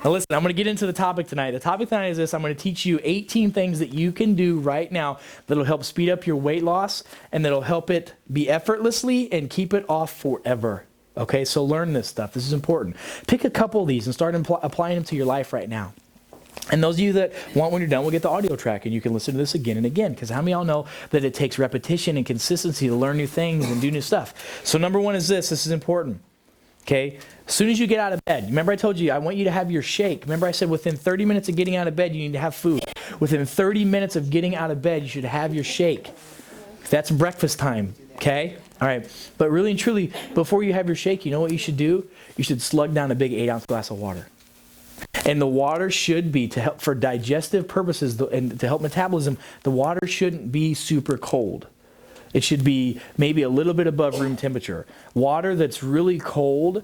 Now listen, I'm going to get into the topic tonight. The topic tonight is this. I'm going to teach you 18 things that you can do right now that'll help speed up your weight loss and that'll help it be effortlessly and keep it off forever. Okay, so learn this stuff. This is important. Pick a couple of these and start applying them to your life right now. And those of you that want, when you're done, we'll get the audio track and you can listen to this again and again. Because how many of y'all know that it takes repetition and consistency to learn new things and do new stuff? So number one is this. This is important. Okay, as soon as you get out of bed, remember I told you I want you to have your shake. Remember I said within 30 minutes of getting out of bed, you need to have food. Within 30 minutes of getting out of bed, you should have your shake. That's breakfast time, okay? All right, but really and truly, before you have your shake, you know what you should do? You should slug down a big 8-ounce glass of water. And the water should be, to help for digestive purposes and to help metabolism, the water shouldn't be super cold. It should be maybe a little bit above room temperature. Water that's really cold,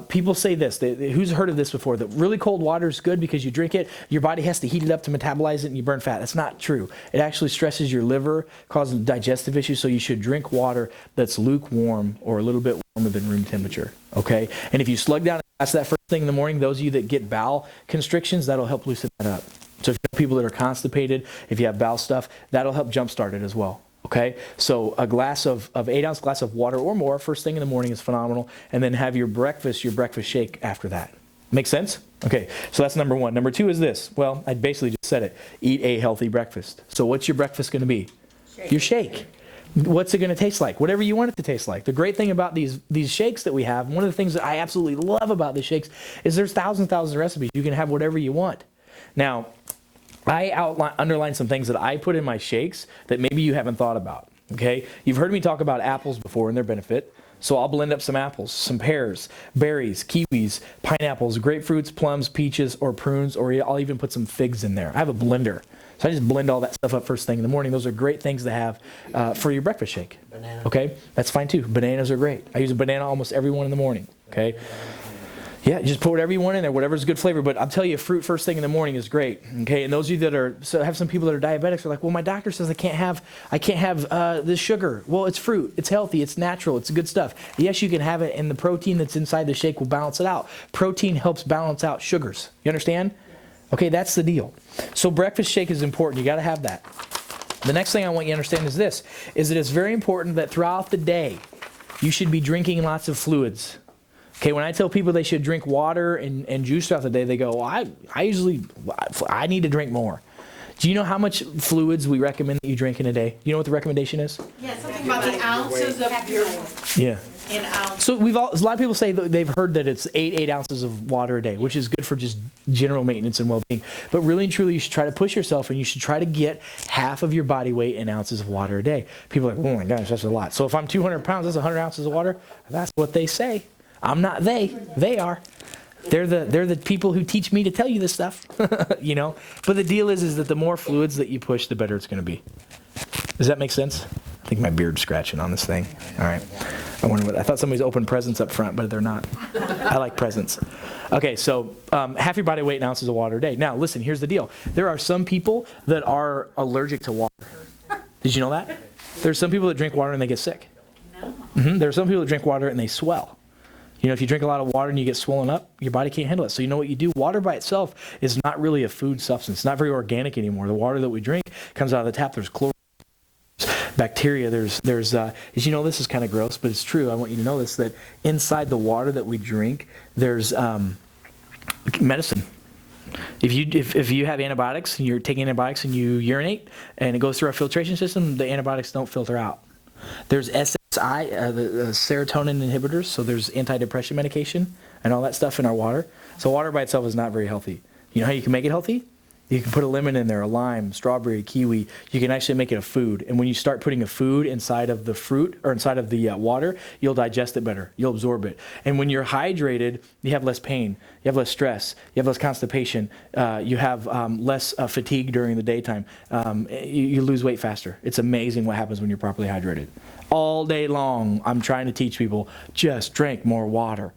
people say this, who's heard of this before, that really cold water is good because you drink it, your body has to heat it up to metabolize it and you burn fat. That's not true. It actually stresses your liver, causes digestive issues, so you should drink water that's lukewarm or a little bit warmer than room temperature, okay? And if you slug down a glass that first thing in the morning, those of you that get bowel constrictions, that'll help loosen that up. So if you have people that are constipated, if you have bowel stuff, that'll help jumpstart it as well. Okay, so a glass of 8-ounce glass of water or more first thing in the morning is phenomenal, and then have your breakfast shake after that. Make sense? Okay, so that's number one. Number two is this. Well, I basically just said it. Eat a healthy breakfast. So what's your breakfast going to be? Shake. Your shake. What's it going to taste like? Whatever you want it to taste like. The great thing about these shakes that we have, one of the things that I absolutely love about these shakes is there's thousands of recipes. You can have whatever you want. Now, I underline some things that I put in my shakes that maybe you haven't thought about, okay? You've heard me talk about apples before and their benefit, so I'll blend up some apples, some pears, berries, kiwis, pineapples, grapefruits, plums, peaches, or prunes, or I'll even put some figs in there. I have a blender, so I just blend all that stuff up first thing in the morning. Those are great things to have for your breakfast shake, okay? That's fine too. Bananas are great. I use a banana almost every one in the morning, okay? Yeah, just put whatever you want in there, whatever's good flavor. But I'll tell you, fruit first thing in the morning is great. Okay, and those of you that are, so have some people that are diabetics are like, well, my doctor says I can't have this sugar. Well, it's fruit. It's healthy. It's natural. It's good stuff. Yes, you can have it, and the protein that's inside the shake will balance it out. Protein helps balance out sugars. You understand? Okay, that's the deal. So breakfast shake is important. You got to have that. The next thing I want you to understand is this: is that it's very important that throughout the day, you should be drinking lots of fluids. Okay, when I tell people they should drink water and juice throughout the day, they go, well, I need to drink more. Do you know how much fluids we recommend that you drink in a day? You know what the recommendation is? Yeah, something about the ounces of your... Yeah. In ounces. So a lot of people say that they've heard that it's 8 ounces of water a day, which is good for just general maintenance and well-being. But really and truly, you should try to push yourself, and you should try to get half of your body weight in ounces of water a day. People are like, oh my gosh, that's a lot. So if I'm 200 pounds, that's 100 ounces of water. That's what they say. I'm not they. They are. They're the people who teach me to tell you this stuff, you know. But the deal is that the more fluids that you push, the better it's going to be. Does that make sense? I think my beard's scratching on this thing. All right. I thought somebody's opened presents up front, but they're not. I like presents. Okay, so half your body weight in ounces of water a day. Now, listen, here's the deal. There are some people that are allergic to water. Did you know that? There's some people that drink water and they get sick. No. There are some people that drink water and they swell. You know, if you drink a lot of water and you get swollen up, your body can't handle it. So you know what you do? Water by itself is not really a food substance. It's not very organic anymore. The water that we drink comes out of the tap. There's chlorine, bacteria. There's. As you know, this is kind of gross, but it's true. I want you to know this, that inside the water that we drink, there's medicine. If you have antibiotics and you're taking antibiotics and you urinate and it goes through our filtration system, the antibiotics don't filter out. There's SSI, the serotonin inhibitors, so there's antidepressant medication and all that stuff in our water. So water by itself is not very healthy. You know how you can make it healthy? You can put a lemon in there, a lime, strawberry, kiwi. You can actually make it a food. And when you start putting a food inside of the fruit or inside of the water, you'll digest it better. You'll absorb it. And when you're hydrated, you have less pain. You have less stress. You have less constipation. You have less fatigue during the daytime. You lose weight faster. It's amazing what happens when you're properly hydrated. All day long, I'm trying to teach people, just drink more water.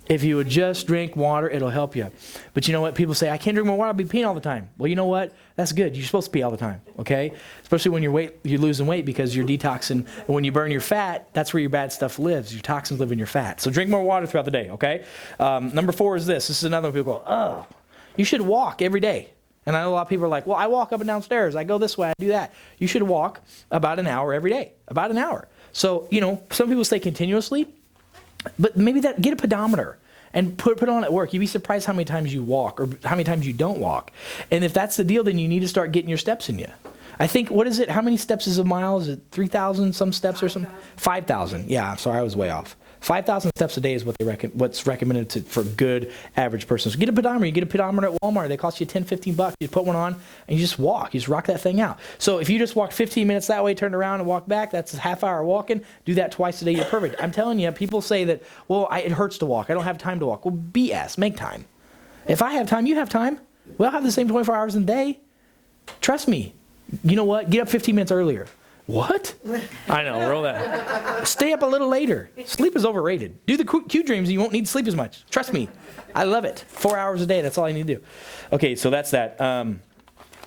If you would just drink water, it'll help you. But you know what? People say, I can't drink more water, I'll be peeing all the time. Well, you know what? That's good. You're supposed to pee all the time, okay? Especially when you're losing weight because you're detoxing. And when you burn your fat, that's where your bad stuff lives. Your toxins live in your fat. So drink more water throughout the day, okay? Number 4 is this. This is another one people go, oh. You should walk every day. And I know a lot of people are like, well, I walk up and down stairs. I go this way. I do that. You should walk about an hour every day, about an hour. So, some people say continuously, but maybe get a pedometer and put on at work. You'd be surprised how many times you walk or how many times you don't walk. And if that's the deal, then you need to start getting your steps in you. I think, what is it? How many steps is a mile? Is it 3,000 some steps or something? 5,000. Yeah, sorry, I was way off. 5,000 steps a day is what's recommended for good average person. So get a pedometer. You get a pedometer at Walmart. They cost you $10, $15. You put one on and you just walk. You just rock that thing out. So if you just walk 15 minutes that way, turn around and walk back, that's a half hour walking. Do that twice a day. You're perfect. I'm telling you, people say that, well, it hurts to walk. I don't have time to walk. Well, BS. Make time. If I have time, you have time. We all have the same 24 hours in a day. Trust me. You know what? Get up 15 minutes earlier. What? I know, roll that. Stay up a little later. Sleep is overrated. Do the Q dreams and you won't need to sleep as much. Trust me. I love it. 4 hours a day, that's all I need to do. Okay, so that's that.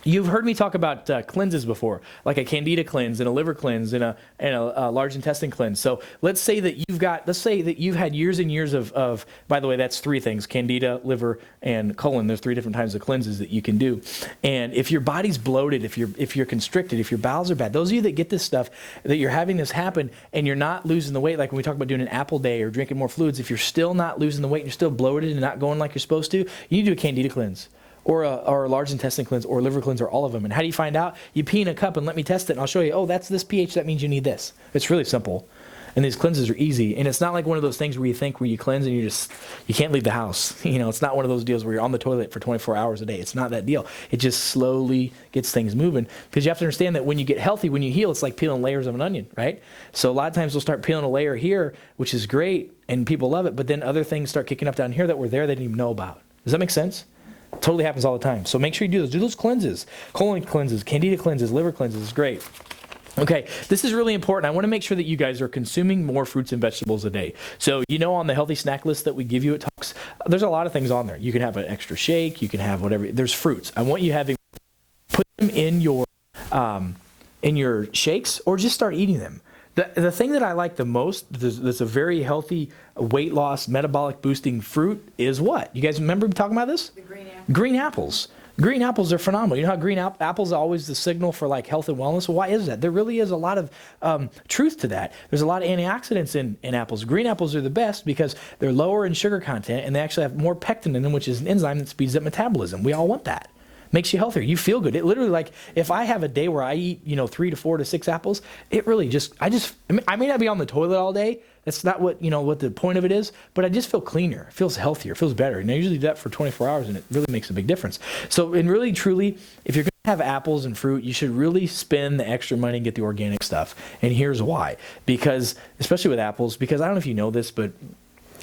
You've heard me talk about cleanses before, like a candida cleanse and a liver cleanse and a large intestine cleanse. So let's say that you've had years and years of, by the way, that's three things: candida, liver, and colon. There's three different types of cleanses that you can do. And if your body's bloated, if you're constricted, if your bowels are bad, those of you that get this stuff, that you're having this happen and you're not losing the weight, like when we talk about doing an apple day or drinking more fluids, if you're still not losing the weight and you're still bloated and not going like you're supposed to, you need to do a candida cleanse. Or a large intestine cleanse, or liver cleanse, or all of them. And how do you find out? You pee in a cup and let me test it, and I'll show you, oh, that's this pH, that means you need this. It's really simple. And these cleanses are easy. And it's not like one of those things where you cleanse and you can't leave the house. It's not one of those deals where you're on the toilet for 24 hours a day. It's not that deal. It just slowly gets things moving. Because you have to understand that when you get healthy, when you heal, it's like peeling layers of an onion, right? So a lot of times we'll start peeling a layer here, which is great, and people love it, but then other things start kicking up down here that were there they didn't even know about. Does that make sense? Totally happens all the time. So make sure you do those. Do those cleanses. Colon cleanses, candida cleanses, liver cleanses. It's great. Okay, this is really important. I want to make sure that you guys are consuming more fruits and vegetables a day. So, on the healthy snack list that we give you at Talks, there's a lot of things on there. You can have an extra shake. You can have whatever. There's fruits. I want you put them in your shakes, or just start eating them. The thing that I like the most, that's a very healthy weight loss, metabolic boosting fruit, is what? You guys remember talking about this? The green apple. Green apples. Green apples are phenomenal. You know how green apples are always the signal for like health and wellness? Well, why is that? There really is a lot of truth to that. There's a lot of antioxidants in apples. Green apples are the best because they're lower in sugar content and they actually have more pectin in them, which is an enzyme that speeds up metabolism. We all want that. Makes you healthier. You feel good. It literally, like, if I have a day where I eat, 3 to 4 to 6 apples, it really I may not be on the toilet all day. That's not what the point of it is, but I just feel cleaner. It feels healthier. It feels better. And I usually do that for 24 hours, and it really makes a big difference. So, and really, truly, if you're going to have apples and fruit, you should really spend the extra money and get the organic stuff. And here's why. Because, especially with apples, because I don't know if you know this, but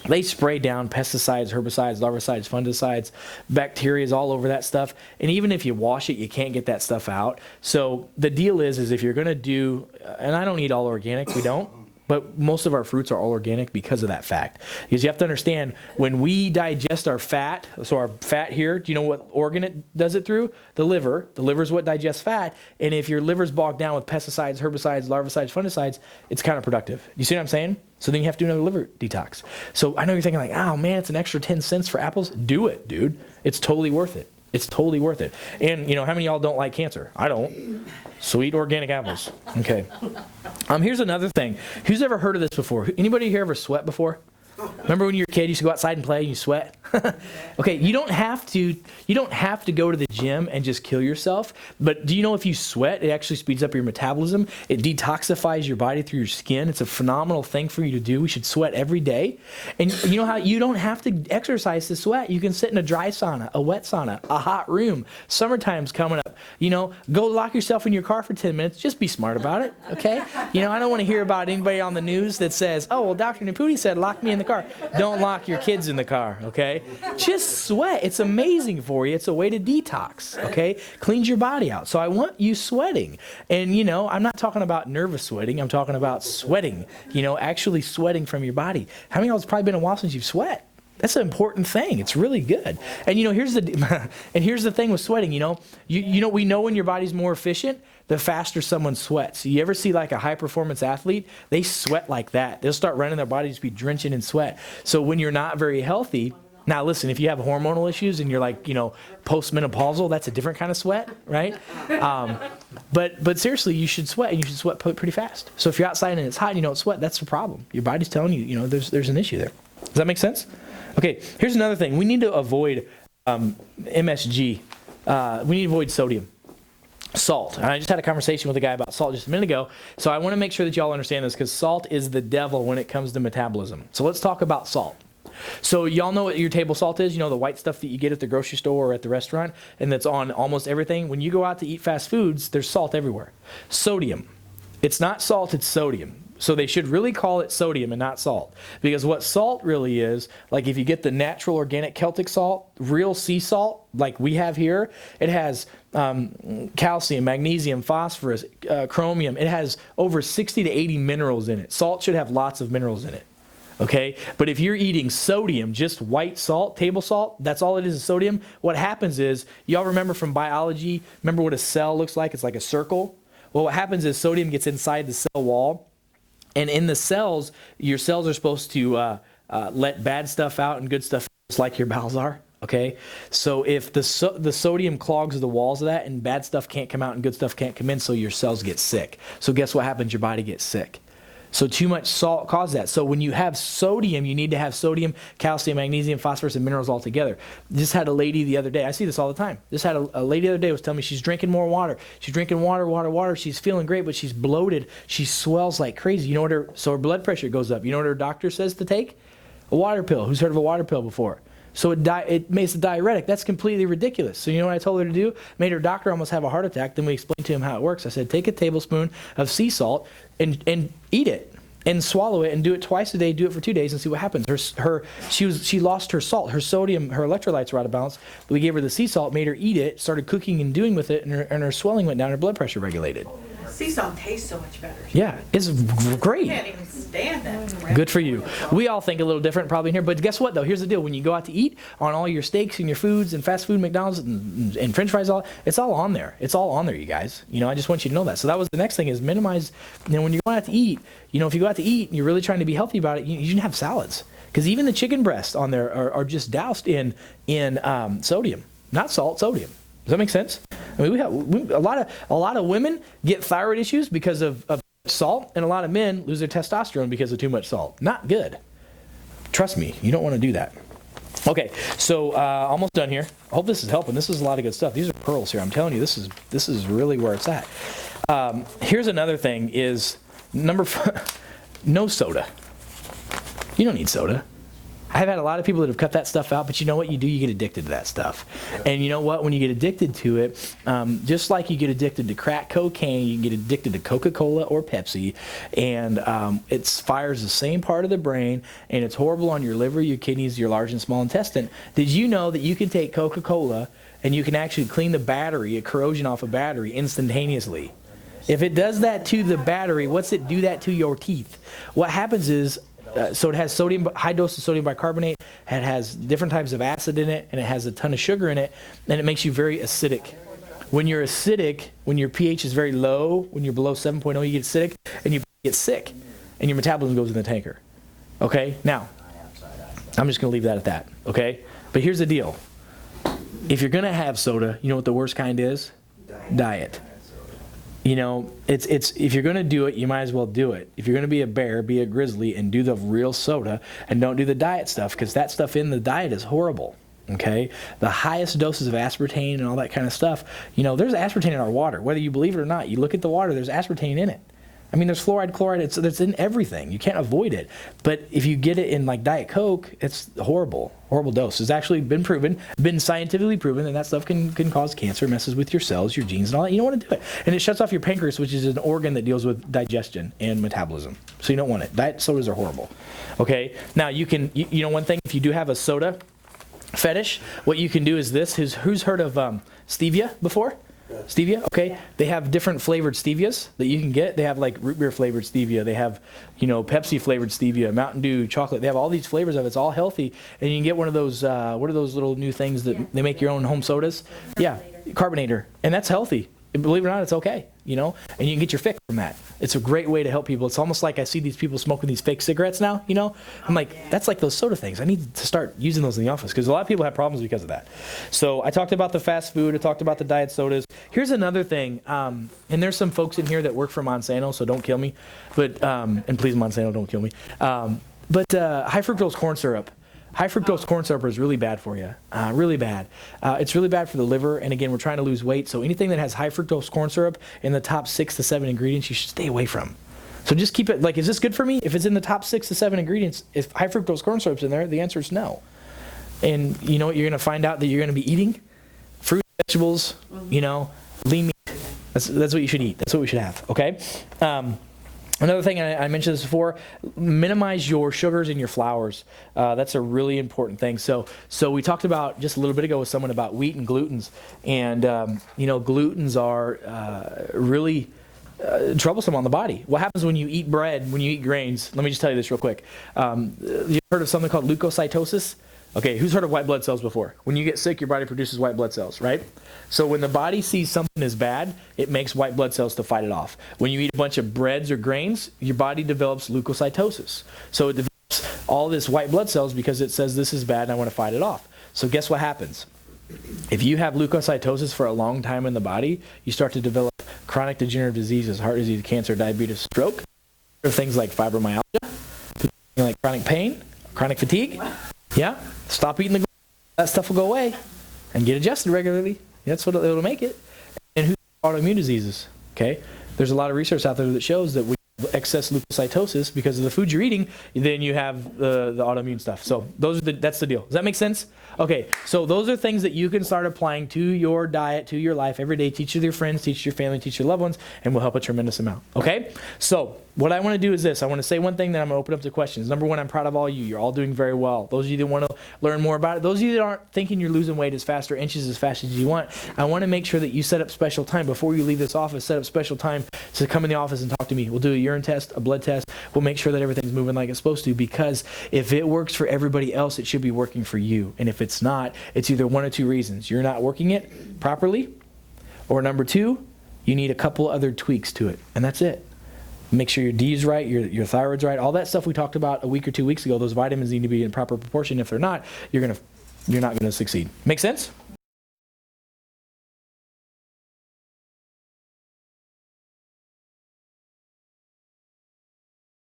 they spray down pesticides, herbicides, larvicides, fungicides, bacteria all over that stuff. And even if you wash it, you can't get that stuff out. So the deal is if you're going to do, and I don't eat all organic, we don't, but most of our fruits are all organic because of that fact. Because you have to understand, when we digest our fat, so our fat here, do you know what organ it does it through? The liver. The liver is what digests fat. And if your liver's bogged down with pesticides, herbicides, larvicides, fungicides, it's counterproductive. You see what I'm saying? So then you have to do another liver detox. So I know you're thinking like, oh man, it's an extra 10 cents for apples. Do it, dude. It's totally worth it. It's totally worth it. And how many of y'all don't like cancer? I don't. So eat organic apples. Okay. Here's another thing. Who's ever heard of this before? Anybody here ever sweat before? Remember when you were a kid, you used to go outside and play and you sweat? Okay, you don't have to go to the gym and just kill yourself. But do you know if you sweat, it actually speeds up your metabolism. It detoxifies your body through your skin. It's a phenomenal thing for you to do. We should sweat every day. And you know how you don't have to exercise to sweat. You can sit in a dry sauna, a wet sauna, a hot room. Summertime's coming up. Go lock yourself in your car for 10 minutes. Just be smart about it, okay? I don't want to hear about anybody on the news that says, oh, well, Dr. Nepute said lock me in the car. Don't lock your kids in the car, okay? Just sweat. It's amazing for you. It's a way to detox, okay? Cleans your body out. So I want you sweating. And, I'm not talking about nervous sweating. I'm talking about sweating, actually sweating from your body. How many of y'all, it's probably been a while since you've sweat? That's an important thing. It's really good. And here's the thing with sweating. We know when your body's more efficient, the faster someone sweats. You ever see like a high performance athlete? They sweat like that. They'll start running, their body just be drenching in sweat. So when you're not very healthy, Now, listen, if you have hormonal issues and you're like, postmenopausal, that's a different kind of sweat, right? But seriously, you should sweat, and you should sweat pretty fast. So if you're outside and it's hot and you don't sweat, that's the problem. Your body's telling you, there's an issue there. Does that make sense? Okay, here's another thing. We need to avoid MSG. We need to avoid sodium. Salt. And I just had a conversation with a guy about salt just a minute ago. So I want to make sure that y'all understand this, because salt is the devil when it comes to metabolism. So let's talk about salt. So y'all know what your table salt is, the white stuff that you get at the grocery store or at the restaurant, and that's on almost everything. When you go out to eat fast foods, there's salt everywhere. Sodium. It's not salt, it's sodium. So they should really call it sodium and not salt. Because what salt really is, like if you get the natural organic Celtic salt, real sea salt, like we have here, it has calcium, magnesium, phosphorus, chromium. It has over 60 to 80 minerals in it. Salt should have lots of minerals in it. Okay, but if you're eating sodium, just white salt, table salt, that's all it is sodium. What happens is, y'all remember from biology, remember what a cell looks like? It's like a circle. Well, what happens is sodium gets inside the cell wall, and in the cells, your cells are supposed to let bad stuff out and good stuff out, just like your bowels are. Okay, so if the sodium clogs the walls of that, and bad stuff can't come out and good stuff can't come in, so your cells get sick. So guess what happens? Your body gets sick. So too much salt causes that. So when you have sodium, you need to have sodium, calcium, magnesium, phosphorus, and minerals all together. Just had a lady the other day. I see this all the time. Just had a lady the other day was telling me she's drinking more water. She's drinking water. She's feeling great, but she's bloated. She swells like crazy. So her blood pressure goes up. You know what her doctor says to take? A water pill. Who's heard of a water pill before? So it makes a diuretic. That's completely ridiculous. So you know what I told her to do? Made her doctor almost have a heart attack. Then we explained to him how it works. I said, take a tablespoon of sea salt and eat it and swallow it and do it twice a day. Do it for 2 days and see what happens. She lost her salt, her sodium, her electrolytes were out of balance. We gave her the sea salt, made her eat it, started cooking and doing with it, and her swelling went down. Her blood pressure regulated. Sea salt tastes so much better. Yeah, it's great. I can't even stand that. Good for you. We all think a little different probably in here, but guess what though? Here's the deal. When you go out to eat, on all your steaks and your foods and fast food, McDonald's and French fries, it's all on there. It's all on there, you guys. I just want you to know that. So that was the next thing, is minimize, when you're going out to eat, if you go out to eat and you're really trying to be healthy about it, you shouldn't have salads. Because even the chicken breasts on there are just doused in sodium. Not salt, sodium. Does that make sense? I mean, a lot of women get thyroid issues because of salt, and a lot of men lose their testosterone because of too much salt. Not good. Trust me, you don't want to do that. Okay, so almost done here. I hope this is helping. This is a lot of good stuff. These are pearls here. I'm telling you, this is really where it's at. Here's another thing: is no soda. You don't need soda. I've had a lot of people that have cut that stuff out, but you know what you do? You get addicted to that stuff. And you know what? When you get addicted to it, just like you get addicted to crack cocaine, you can get addicted to Coca-Cola or Pepsi, and it fires the same part of the brain, and it's horrible on your liver, your kidneys, your large and small intestine. Did you know that you can take Coca-Cola and you can actually clean the battery, a corrosion off a battery, instantaneously? If it does that to the battery, what's it do that to your teeth? What happens is, so it has high dose of sodium bicarbonate, it has different types of acid in it, and it has a ton of sugar in it, and it makes you very acidic. When you're acidic, when your pH is very low, when you're below 7.0, you get acidic, and you get sick, and your metabolism goes in the tanker. Okay? Now, I'm just going to leave that at that. Okay? But here's the deal. If you're going to have soda, you know what the worst kind is? Diet. It's if you're going to do it, you might as well do it. If you're going to be a bear, be a grizzly, and do the real soda, and don't do the diet stuff, because that stuff in the diet is horrible. Okay? The highest doses of aspartame and all that kind of stuff, there's aspartame in our water. Whether you believe it or not, you look at the water, there's aspartame in it. I mean, there's fluoride, chloride, it's in everything. You can't avoid it. But if you get it in like Diet Coke, it's horrible dose. It's actually been scientifically proven that stuff can cause cancer, messes with your cells, your genes, and all that. You don't want to do it. And it shuts off your pancreas, which is an organ that deals with digestion and metabolism. So you don't want it. Diet sodas are horrible. Okay? Now, one thing, if you do have a soda fetish, what you can do is this. Who's heard of stevia before? Stevia, okay. They have different flavored stevias that you can get. They have like root beer flavored stevia. They have, Pepsi flavored stevia, Mountain Dew, chocolate. They have all these flavors of it. It's all healthy. And you can get one of those, what are those little new things that they make your own home sodas? Yeah, carbonator. And that's healthy. believe it or not, it's okay, you know, and you can get your fix from that. It's a great way to help people. It's almost like I see these people smoking these fake cigarettes now, you know. I'm like, that's like those soda things. I need to start using those in the office because a lot of people have problems because of that. So I talked about the fast food. I talked about the diet sodas. Here's another thing, and there's some folks in here that work for Monsanto, so don't kill me. But and please, Monsanto, don't kill me. But high fructose corn syrup. High fructose corn syrup is really bad for you, really bad. It's really bad for the liver, and again, we're trying to lose weight, so anything that has high fructose corn syrup in the top 6 to 7 ingredients, you should stay away from. So just keep it, like, is this good for me? If it's in the top 6 to 7 ingredients, if high fructose corn syrup's in there, the answer is no. And you know what you're going to find out that you're going to be eating? Fruit, vegetables, you know, lean meat. That's what you should eat. That's what we should have, okay? Another thing, I mentioned this before, minimize your sugars and your flours. That's a really important thing. So we talked about just a little bit ago with someone about wheat and glutens. And, you know, glutens are really troublesome on the body. What happens when you eat bread, when you eat grains? Let me just tell you this real quick. You've heard of something called leukocytosis? Okay, who's heard of white blood cells before? When you get sick, your body produces white blood cells, right? So when the body sees something is bad, it makes white blood cells to fight it off. When you eat a bunch of breads or grains, your body develops leukocytosis. So it develops all this white blood cells because it says this is bad and I want to fight it off. So guess what happens? If you have leukocytosis for a long time in the body, you start to develop chronic degenerative diseases, heart disease, cancer, diabetes, stroke, things like fibromyalgia, like chronic pain, chronic fatigue. Yeah, stop eating that stuff will go away and get adjusted regularly. That's what it'll make it. And who autoimmune diseases? Okay, there's a lot of research out there that shows that when you have excess leukocytosis because of the food you're eating, then you have the autoimmune stuff. So that's the deal. Does that make sense? Okay, so those are things that you can start applying to your diet, to your life every day. Teach with your friends, teach your family, teach your loved ones, and will help a tremendous amount. Okay, so what I want to do is this. I want to say one thing, then I'm going to open up to questions. Number one, I'm proud of all you. You're all doing very well. Those of you that want to learn more about it, those of you that aren't thinking you're losing weight as fast or inches as fast as you want, I want to make sure that you set up special time before you leave this office. Set up special time to come in the office and talk to me. We'll do a urine test, a blood test. We'll make sure that everything's moving like it's supposed to, because if it works for everybody else, it should be working for you. And if it's not, it's either one or two reasons. You're not working it properly, or number two, you need a couple other tweaks to it, and that's it. Make sure your D is right, your thyroid's right, all that stuff we talked about a week or 2 weeks ago. Those vitamins need to be in proper proportion. If they're not, you're not going to succeed. Make sense?